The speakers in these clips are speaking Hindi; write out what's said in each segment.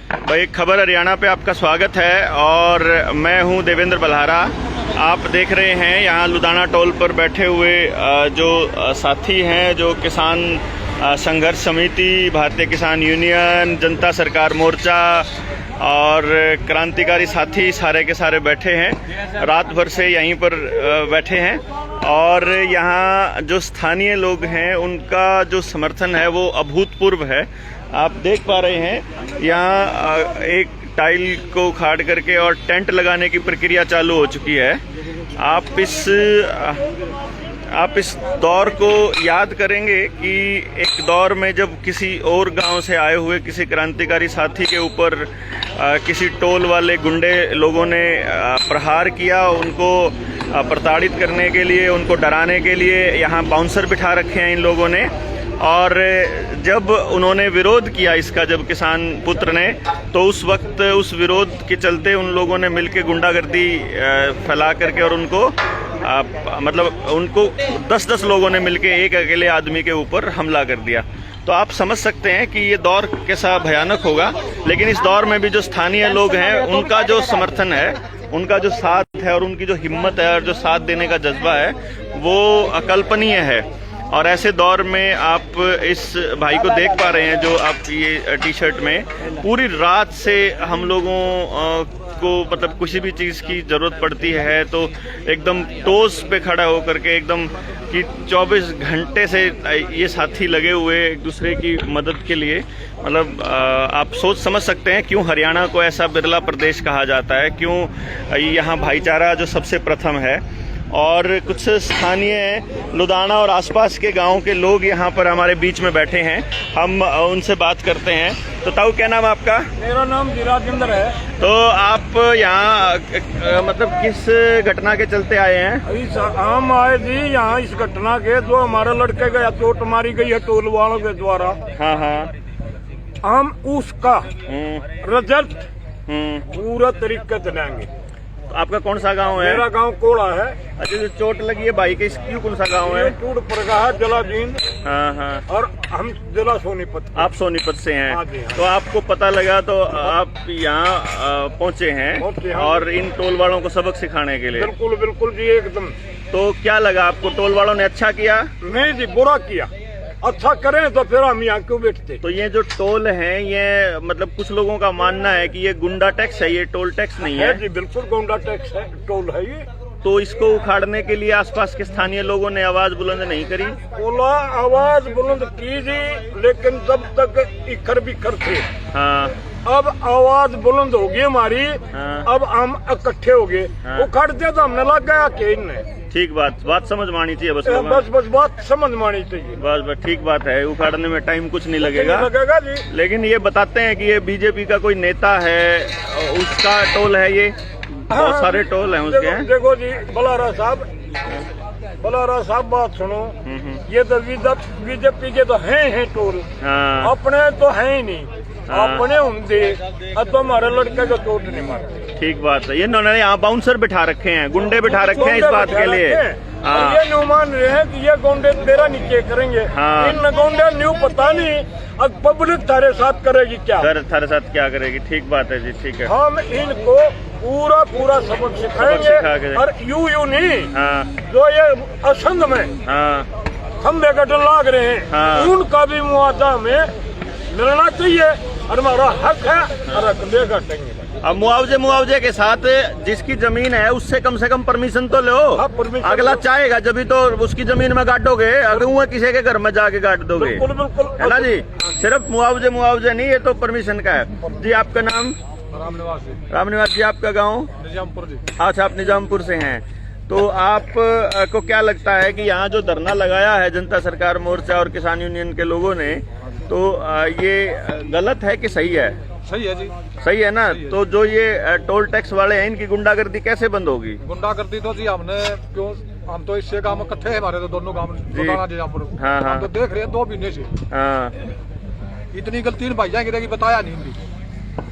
भाई खबर हरियाणा पे आपका स्वागत है और मैं हूं देवेंद्र बल्हारा। आप देख रहे हैं यहाँ लुधियाना टोल पर बैठे हुए जो साथी हैं, जो किसान संघर्ष समिति, भारतीय किसान यूनियन, जनता सरकार मोर्चा और क्रांतिकारी साथी सारे के सारे बैठे हैं। रात भर से यहीं पर बैठे हैं और यहाँ जो स्थानीय लोग हैं उनका जो समर्थन है वो अभूतपूर्व है। आप देख पा रहे हैं यहाँ एक टाइल को उखाड़ करके और टेंट लगाने की प्रक्रिया चालू हो चुकी है। आप इस दौर को याद करेंगे कि एक दौर में जब किसी और गांव से आए हुए किसी क्रांतिकारी साथी के ऊपर किसी टोल वाले गुंडे लोगों ने प्रहार किया, उनको प्रताड़ित करने के लिए, उनको डराने के लिए यहाँ बाउंसर बिठा रखे हैं इन लोगों ने। और जब उन्होंने विरोध किया इसका, जब किसान पुत्र ने, तो उस वक्त उस विरोध के चलते उन लोगों ने मिलकर गुंडागर्दी फैला करके और उनको उनको 10-10 लोगों ने मिलकर एक अकेले आदमी के ऊपर हमला कर दिया। तो आप समझ सकते हैं कि ये दौर कैसा भयानक होगा। लेकिन इस दौर में भी जो स्थानीय लोग हैं उनका जो समर्थन है, उनका जो साथ है और उनकी जो हिम्मत है और जो साथ देने का जज्बा है वो अकल्पनीय है। और ऐसे दौर में आप इस भाई को देख पा रहे हैं जो आप ये टी शर्ट में पूरी रात से हम लोगों को किसी भी चीज़ की ज़रूरत पड़ती है तो एकदम टोस पे खड़ा होकर के एकदम कि 24 घंटे से ये साथी लगे हुए एक दूसरे की मदद के लिए। आप सोच समझ सकते हैं क्यों हरियाणा को ऐसा बिरला प्रदेश कहा जाता है, क्यों यहाँ भाईचारा जो सबसे प्रथम है। और कुछ स्थानीय लुधियाना और आसपास के गांव के लोग यहाँ पर हमारे बीच में बैठे हैं, हम उनसे बात करते हैं। तो ताऊ, क्या नाम आपका? मेरा नाम राजेंद्र है। तो आप यहाँ किस घटना के चलते आए हैं? हम आए जी यहाँ इस घटना के, जो हमारे लड़के का चोट मारी गई है टोल वालों के द्वारा। हाँ, हम उसका रिजल्ट पूरा तरीके से लेंगे। तो आपका कौन सा गांव है? मेरा गांव कोड़ा है। अच्छा, जो चोट लगी है भाई के, इसकी कौन सा गांव है? टूट प्रगा है, जिला जींद। हाँ। और हम जिला सोनीपत। आप सोनीपत से हैं? हाँ जी, हाँ। तो आपको पता लगा तो आप यहाँ पहुँचे हैं और इन टोल वालों को सबक सिखाने के लिए? बिल्कुल जी, एकदम। तो क्या लगा आपको, टोल वालों ने अच्छा किया? नहीं जी, बुरा किया। अच्छा करें तो फिर हम यहाँ क्यों बैठते? तो ये जो टोल है, ये कुछ लोगों का मानना है कि ये गुंडा टैक्स है, ये टोल टैक्स नहीं है। जी बिल्कुल गुंडा टैक्स है, टोल है ये। तो इसको उखाड़ने के लिए आसपास के स्थानीय लोगों ने आवाज बुलंद नहीं करी? बोला आवाज बुलंद कीजिए, लेकिन जब तक इखर बिखर थे। हाँ। अब आवाज बुलंद होगी हमारी। हाँ। अब हम इकट्ठे हो गए। हाँ। उखड़ते तो हमने लग गया कि इनने। ठीक बात समझ मानी चाहिए बस बात समझ मानी चाहिए। बस ठीक बात है। उखाड़ने में टाइम कुछ नहीं लगेगा जी। लेकिन ये बताते हैं कि ये बीजेपी का कोई नेता है, उसका टोल है ये? बहुत सारे टोल हैं उसके। देखो जी बल्हारा साहब बात सुनो। ये तो बीजेपी के तो हैं टोल। हाँ। अपने तो है ही नहीं। अपने होंगे तो हमारे लड़के को चोट नहीं मारते। ठीक बात है। ये इन्होंने यहाँ बाउंसर बिठा रखे हैं, गुंडे बिठा रखे हैं इस बात के लिए। हाँ। ये न्यू मान रहे हैं कि ये गुंडे तेरा नीचे करेंगे। हाँ। इन गुंडे न्यू पता नहीं, अब पब्लिक तारे साथ करेगी क्या? तारे साथ क्या करेगी? ठीक बात है जी, ठीक है। हम इनको पूरा सबक सिखाएंगे और यू नहीं। हाँ। जो ये असंध में खंबे कटन लाग रहे हैं। हाँ। उनका भी मुआवजा हमें मिलना चाहिए और हमारा हक है और हक देगा। अब मुआवजे के साथ जिसकी जमीन है उससे कम से कम परमिशन तो लो। हाँ, परमिशन अगला चाहेगा जब भी तो उसकी जमीन में गाटोगे, अगर वो किसी के घर में जाके गाट दोगे। बिल्कुल है ना जी? सिर्फ मुआवजे नहीं, ये तो परमिशन का है जी। आपका नाम? रामनिवास जी। आपका गाँव? निजामपुर जी। अच्छा, आप निजामपुर से हैं। तो आप को क्या लगता है कि यहाँ जो धरना लगाया है जनता सरकार मोर्चा और किसान यूनियन के लोगों ने, तो ये गलत है कि सही है? सही है जी। सही है ना? तो जो ये टोल टैक्स वाले हैं, इनकी गुंडागर्दी कैसे बंद होगी? गुंडागर्दी तो जी हमने क्यों, हम तो इससे गाँव में इकट्ठे हैं, हमारे तो दोनों गाँव निजामपुर। हाँ। हम तो देख रहे हैं 2 महीने से। हाँ। इतनी गलती भाई जाएंगे बताया नहीं।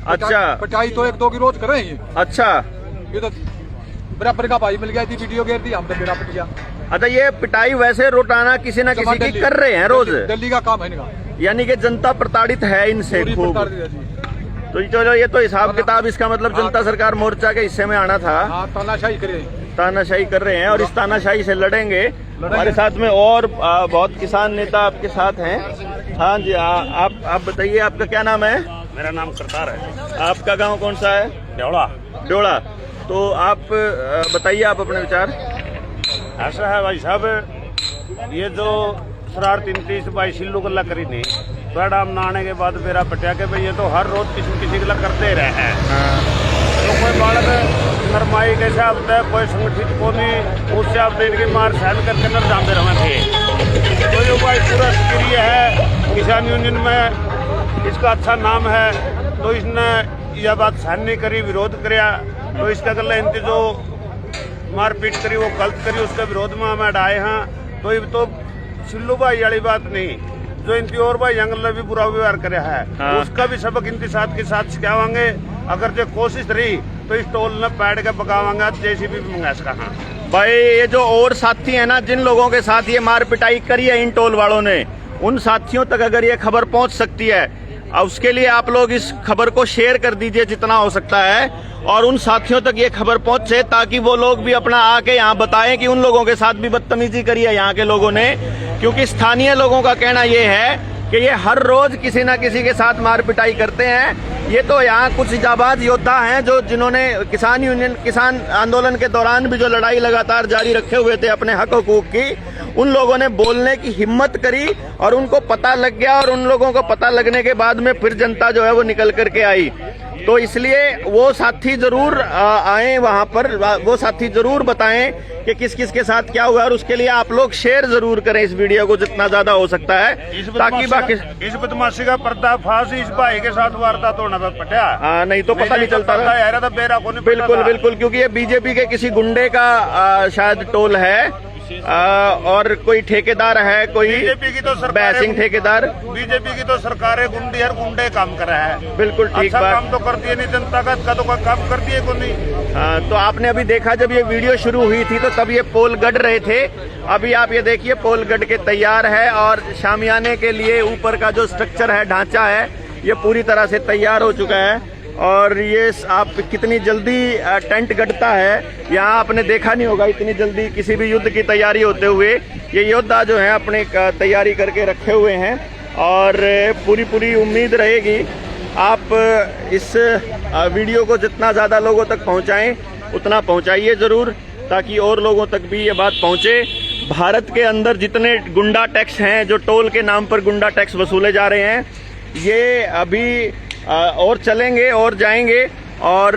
अच्छा। पिटाई तो 1-2 की रोज करें। अच्छा। ये तो बराबर का भाई मिल गया थी, वीडियो घेर दी, हम तो मेरा पिट गया। अच्छा, ये पिटाई वैसे रोटाना किसी न किसी की कर रहे हैं रोज? दिल्ली का काम है इनका। यानी कि जनता प्रताड़ित है इनसे खूब। तो चलो ये तो हिसाब किताब, इसका मतलब जनता सरकार मोर्चा के हिस्से में आना था। तानाशाही करे, तानाशाही कर रहे हैं और इस तानाशाही से लड़ेंगे। हमारे साथ में और बहुत किसान नेता आपके साथ हैं। हाँ जी, आप बताइए, आपका क्या नाम है? मेरा नाम करतार है। आपका गांव कौन सा है? ड्योड़ा। ड्योड़ा। तो आप बताइए आप अपने विचार। ऐसा है भाई साहब, ये जो शरारत 33 भाई सिल्लू गला करी थी पैडाम नहाने के बाद मेरा पटिया के भाई ये तो हर रोज किसी गला करते रहे हैं। तो कोई बालक नरमाई कैसे आपते है, कोई संगठित को नहीं, उससे आप इनकी मार सहन करके नर जाते रहे थे। तो जो भाई पूरा सक्रिय है किसान यूनियन में, इसका अच्छा नाम है, तो इसने यह बात सहन नहीं करी, विरोध किया। तो इसका गला इनकी जो मारपीट करी वो गलत करी, उसके विरोध में हम आए हैं। तो ये तो सिल्लू भाई वाली बात नहीं, जो इनकी और भाई जंगल भी बुरा व्यवहार करे है। हाँ। उसका भी सबक इनके साथ सिखावांगे। अगर जो कोशिश रही तो इस टोल में बैठ के पकावांगे, जैसी भी मंगा सका। हाँ भाई, ये जो और साथी है ना, जिन लोगों के साथ ये मार पिटाई करी है इन टोल वालों ने, उन साथियों तक अगर ये खबर पहुंच सकती है, उसके लिए आप लोग इस खबर को शेयर कर दीजिए जितना हो सकता है, और उन साथियों तक ये खबर पहुंचे ताकि वो लोग भी अपना आके यहाँ बताएं कि उन लोगों के साथ भी बदतमीजी करी है यहाँ के लोगों ने। क्योंकि स्थानीय लोगों का कहना ये है कि ये हर रोज किसी ना किसी के साथ मार पिटाई करते हैं। ये तो यहाँ कुछ जाबाज योद्धा हैं जो जिन्होंने किसान आंदोलन के दौरान भी जो लड़ाई लगातार जारी रखे हुए थे अपने हक हकूक की, उन लोगों ने बोलने की हिम्मत करी और उनको पता लग गया, और उन लोगों को पता लगने के बाद में फिर जनता जो है वो निकल करके आई। तो इसलिए वो साथी जरूर आए वहां पर, वो साथी जरूर बताएं कि किस किस के साथ क्या हुआ, और उसके लिए आप लोग शेयर जरूर करें इस वीडियो को जितना ज्यादा हो सकता है, ताकि बाकी इस बदमाशी का पर्दाफाश इस भाई के साथ वारदात होना पड़ा। हाँ, नहीं तो पता नहीं चलता था। बेरा को नहीं। बिल्कुल बिल्कुल, क्योंकि ये बीजेपी के किसी गुंडे का शायद टोल है, और कोई ठेकेदार है, कोई बीजेपी की तो सरकार, बैसिंग ठेकेदार। बीजेपी की तो सरकारें गुंडी हर गुंडे काम कर रहा है। बिल्कुल ठीक अच्छा बात। काम तो करती है नहीं, जनता का तो काम करती है को नहीं। हाँ, तो आपने अभी देखा जब ये वीडियो शुरू हुई थी तो तब ये पोल गढ़ रहे थे। अभी आप ये देखिए पोल गढ़ के तैयार है, और शामियाने के लिए ऊपर का जो स्ट्रक्चर है, ढांचा है, ये पूरी तरह से तैयार हो चुका है। और ये आप कितनी जल्दी टेंट गढ़ता है, यहाँ आपने देखा नहीं होगा इतनी जल्दी किसी भी युद्ध की तैयारी होते हुए। ये योद्धा जो है अपने तैयारी करके रखे हुए हैं, और पूरी उम्मीद रहेगी आप इस वीडियो को जितना ज़्यादा लोगों तक पहुँचाएं उतना पहुँचाइए ज़रूर, ताकि और लोगों तक भी ये बात पहुँचे। भारत के अंदर जितने गुंडा टैक्स हैं, जो टोल के नाम पर गुंडा टैक्स वसूले जा रहे हैं, ये अभी और चलेंगे और जाएंगे, और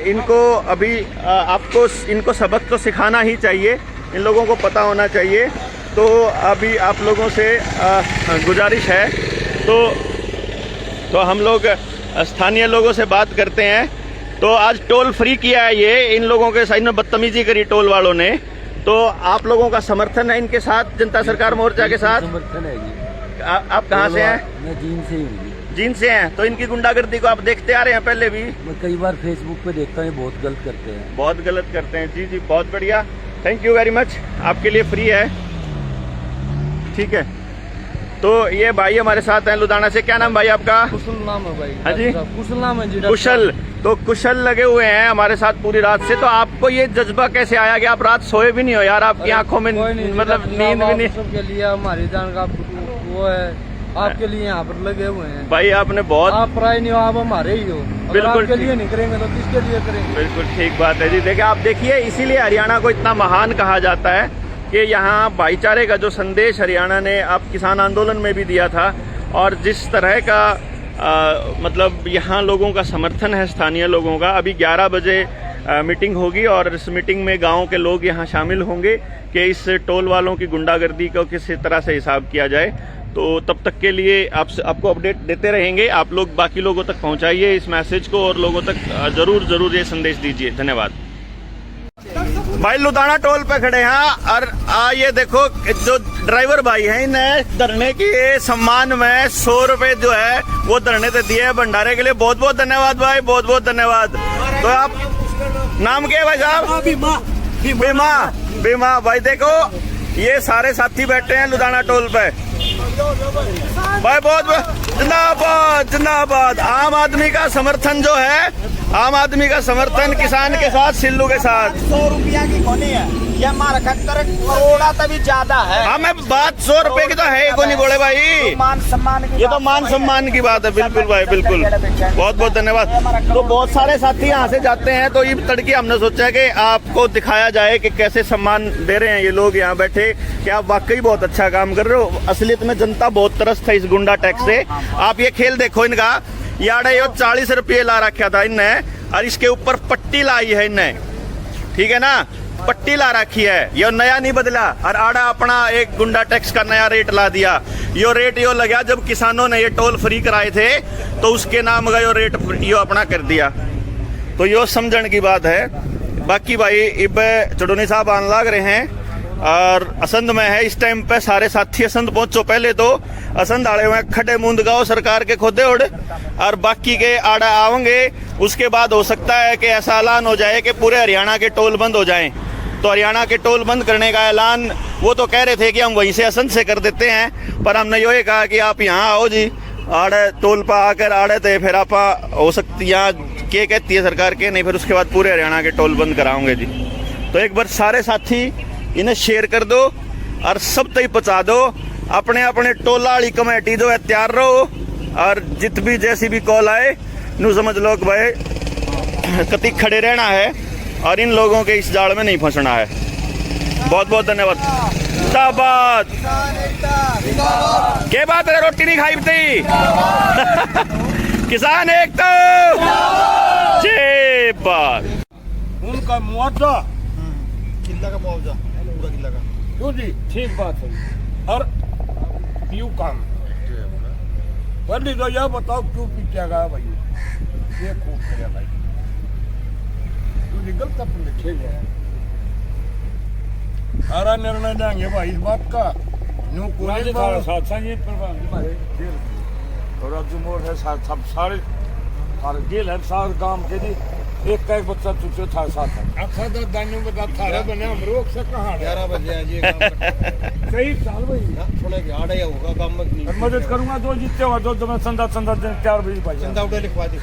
इनको अभी आपको इनको सबक तो सिखाना ही चाहिए, इन लोगों को पता होना चाहिए। तो अभी आप लोगों से गुजारिश है, तो हम लोग स्थानीय लोगों से बात करते हैं। तो आज टोल फ्री किया है ये, इन लोगों के साथ बदतमीजी करी टोल वालों ने। तो आप लोगों का समर्थन है इनके साथ, जनता सरकार मोर्चा के साथ? समर्थन है जी। आप कहाँ से हैं? मैं जींद से हूँ। जींद से हैं। तो इनकी गुंडागर्दी को आप देखते आ रहे हैं पहले भी? मैं कई बार फेसबुक पे देखता हूँ, बहुत गलत करते हैं। बहुत गलत करते हैं। जी जी, बहुत बढ़िया, थैंक यू वेरी मच। आपके लिए फ्री है, ठीक है। तो ये भाई हमारे साथ हैं लुधियाना से। क्या नाम भाई आपका? कुशल नाम है भाई। हाँ जी, कुशल नाम है जी। कुशल। तो कुशल लगे हुए हैं हमारे साथ पूरी रात से। तो आपको ये जज्बा कैसे आया कि आप रात सोए भी नहीं हो यार? आपकी आंखों में मतलब नींद भी नहीं? सबके लिए हमारी जान का वो है, आपके लिए यहाँ पर लगे हुए हैं भाई। आपने बहुत, आप पराए नहीं हो, आप हमारे ही हो। बिल्कुल आपके लिए नहीं करेंगे तो किसके लिए करेंगे? बिल्कुल ठीक बात है जी। देखिए आप देखिए, इसीलिए हरियाणा को इतना महान कहा जाता है कि यहाँ भाईचारे का जो संदेश हरियाणा ने आप किसान आंदोलन में भी दिया था, और जिस तरह का मतलब यहाँ लोगों का समर्थन है, स्थानीय लोगों का। अभी 11 बजे मीटिंग होगी, और इस मीटिंग में गांव के लोग यहाँ शामिल होंगे कि इस टोल वालों की गुंडागर्दी को किस तरह से हिसाब किया जाए। तो तब तक के लिए आपको अपडेट देते रहेंगे। आप लोग बाकी लोगों तक पहुंचाइए इस मैसेज को, और लोगों तक जरूर ये संदेश दीजिए। धन्यवाद भाई। लुधियाना टोल पे खड़े हैं, और ये देखो जो ड्राइवर भाई हैं, इन्हें धरने के सम्मान में 100 रुपए जो है वो धरने से दिए हैं भंडारे के लिए। बहुत बहुत धन्यवाद भाई, बहुत बहुत धन्यवाद। तो आप नाम क्या है भाई साहब? बीमा भाई। देखो ये सारे साथी बैठे हैं लुधियाना टोल पे। भाई बहुत जिंदाबाद जिंदाबाद। आम आदमी का समर्थन जो है, आम आदमी का समर्थन किसान के साथ, सिल्लू के साथ। 100 रुपया की कोनी है, ये हमारा 78 करोड़ तभी ज्यादा है। हमें बात 100 रुपए की तो है ही कोनी बोले भाई, मान सम्मान की ये तो मान सम्मान की बात है। बिल्कुल भाई बिल्कुल, बहुत बहुत धन्यवाद। तो बहुत सारे साथी यहाँ से जाते हैं, तो ये तड़के हमने सोचा कि आपको दिखाया जाए कि कैसे सम्मान दे रहे हैं ये लोग यहाँ बैठे, कि आप वाकई बहुत अच्छा काम कर रहे हो। असलियत में जनता बहुत तरस था इस गुंडा टैक्स से। आप ये खेल देखो इनका, याडे यो 40 रुपये ला रखा था इनने, और इसके ऊपर पट्टी लाई है इनने, ठीक है ना, पट्टी ला रखी है। ये नया नहीं बदला, और आड़ा अपना एक गुंडा टैक्स का नया रेट ला दिया। यो रेट यो लगा जब किसानों ने ये टोल फ्री कराए थे, तो उसके नाम का यो रेट यो अपना कर दिया। तो यो समझण की बात है। बाकी भाई इब चुड़ोनी साहब आने लग रहे हैं, और असंध में है इस टाइम पे। सारे साथी असंध पहुंचो, पहले तो असंध आड़े हुए खड्डे मूंद गाँव सरकार के खोदे उड़, और बाकी के आड़ा आवेंगे। उसके बाद हो सकता है कि ऐसा ऐलान हो जाए कि पूरे हरियाणा के टोल बंद हो जाएं। तो हरियाणा के टोल बंद करने का ऐलान वो तो कह रहे थे कि हम वहीं से असंध से कर देते हैं, पर हमने ये कहा कि आप यहाँ आओ जी, आड़े टोल पर आकर आड़े थे, फिर आप हो सकती यहाँ क्या कहती है सरकार के, नहीं फिर उसके बाद पूरे हरियाणा के टोल बंद कराओगे जी। तो एक बार सारे साथी इन्हें शेयर कर दो और सब तक पहुँचा दो। अपने अपने टोला वाली कमेटी जो है तैयार रहो, और जित भी जैसी भी कॉल आए नू समझ लो कि भाई कति खड़े रहना है, और इन लोगों के इस जाल में नहीं फंसना है। बहुत बहुत धन्यवाद। जिंदाबाद। क्या बात है, रोटी नहीं खाई थी किसान एक तो जय बात। उनका मुआवजा किला का मुआवजा, पूरा किला का। क्यों जी, ठीक बात है। और क्यों काम पहले तो यह बताओ क्यों पीटेगा भाई, ये खूब करेगा भाई, तू गलत अपन लिखे गया। सारा निर्णय लेंगे भाई इस बात का। न्यू कोई साथ संगीत और अब जो मोड़ है सब सारे गेल है, सारे गांव के जी एक का एक बच्चा तुझसे था साथ है। अच्छा तो दानियों में थारे बने हम रोक से कहाँ 11 बजे आज ये सही साल भाई थोड़ा आड़ा या होगा काम मत नहीं। मदद करूंगा, जो जीते हुआ जो मैं चंदा चंदा दिन 4 बजे भाई चंदा उठे लिखवा दे।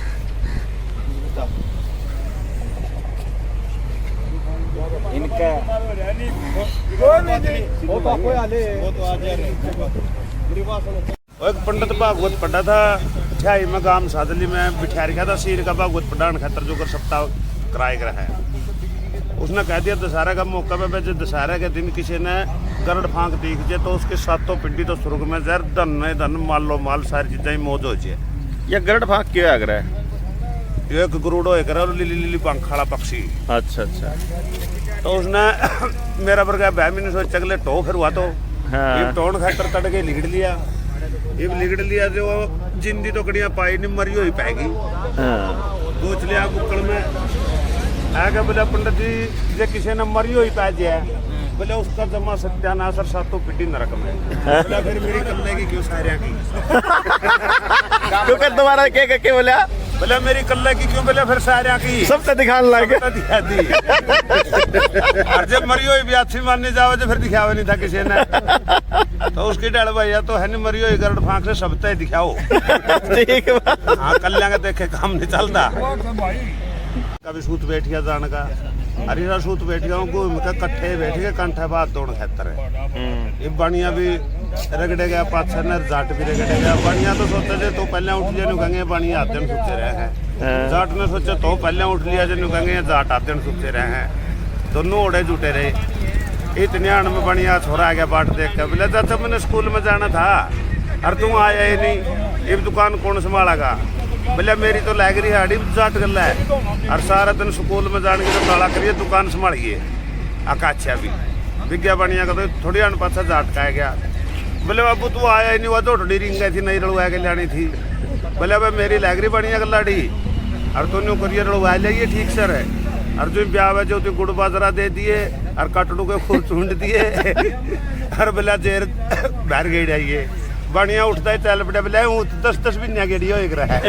इनका वो तो आपको आले, वो तो आज मेरी बात सुनो। एक पंडित भागवत पढ़ा था छाई में गांव सादली में बिठा रखा था सीर का भागवत पढ़ाने खातर जो कर सप्ताह कराए कर है। उसने कह दिया दशहरा का मौका पे जब दशहरा के दिन किसी ने गरड़ फांक दीख जाए तो उसके सातों पिंडी तो स्वर्ग में जहर धन माल लो माल सारी चीजें मौज हो जाए। ये गरड़ फांक क्यों आग रहा है? एक गरुड़ो एक लिली लिली पंख वाला पक्षी। अच्छा अच्छा। तो उसने मेरा वर्गा भाई मैंने सोचा अगले टो फिर हुआ तो हाँ। टोन खातर तड़ के लिगड़ लिया। ये लिगड़ लिया जो जिंदी तो कड़ियां पाई नहीं मरी हुई पाएगी। हाँ। पूछ लिया कुकड़ में आगे बोला पंडित जी जे किसी ने मरी हुई पाई जाए, बोले उसका जमा सत्यानाश और सातों पिटी नरक में। बोला फिर मेरी कल्ले की क्यों सारिया की क्योंकि तुम्हारा क्या बोला? बोले मेरी कल्ले की क्यों, बोले फिर सारिया की सब तो दिखाने लगे। दिखा दी और जब मरी हुई ब्यासी मानने जाओ तो फिर दिखावा नहीं था किसी ने। तो उसकी डल भैया तो है नहीं मरी हुई गरड़ फांक से सब तय दिखाओ। ठीक है। हाँ कल्याण का देखे काम नहीं चलता। कभी सूत बैठ गया जान का, हरीरा सूत बैठ गया घूम के कट्ठे बैठ के कंठे बात दौड़ खेतर है। ये बढ़िया भी रगड़े गया पाछा न जाट भी रगड़े गया। बढ़िया तो सोचे थे तो पहले उठ लिया कहेंगे बढ़िया आते सोचे रहे हैं। जाट ने सोचे तो पहले उठ लिया जिन्होंने कहेंगे जाट आते सोचे रहे हैं। दोनों ओढ़े जुटे रहे। इतने आन में बढ़िया छोरा आ गया बाट देख के, बोले चाचा मैंने स्कूल में जाना था और तुम आया ही नहीं, ये दुकान कौन संभालेगा? बोले मेरी तो लग रही हाड़ी जाट गला है और सारा दिन स्कूल में जाने की तो ताला करिए दुकान संभालिए। आकाक्षा भी विज्ञा बढ़िया का तो थोड़ी अन पाछा जाट का गया। बोले बाबू तू आया ही नहीं, वह तो ढोड़ी रिंग गई थी नहीं रड़वा के लानी थी। बोले भाई मेरी लग रही बढ़िया गलाड़ी और तू करिए रड़वा लिया ठीक सर है। और जो ब्याह है जो तू गुड़ बाजरा दे दिए और कटड़ू के खूब चूंड दिए और बोला जेर बाहर गई जाइए बढ़िया उठता है चल बड़े बोले 10-10 भी नहीं गेड़ी हो रहा है।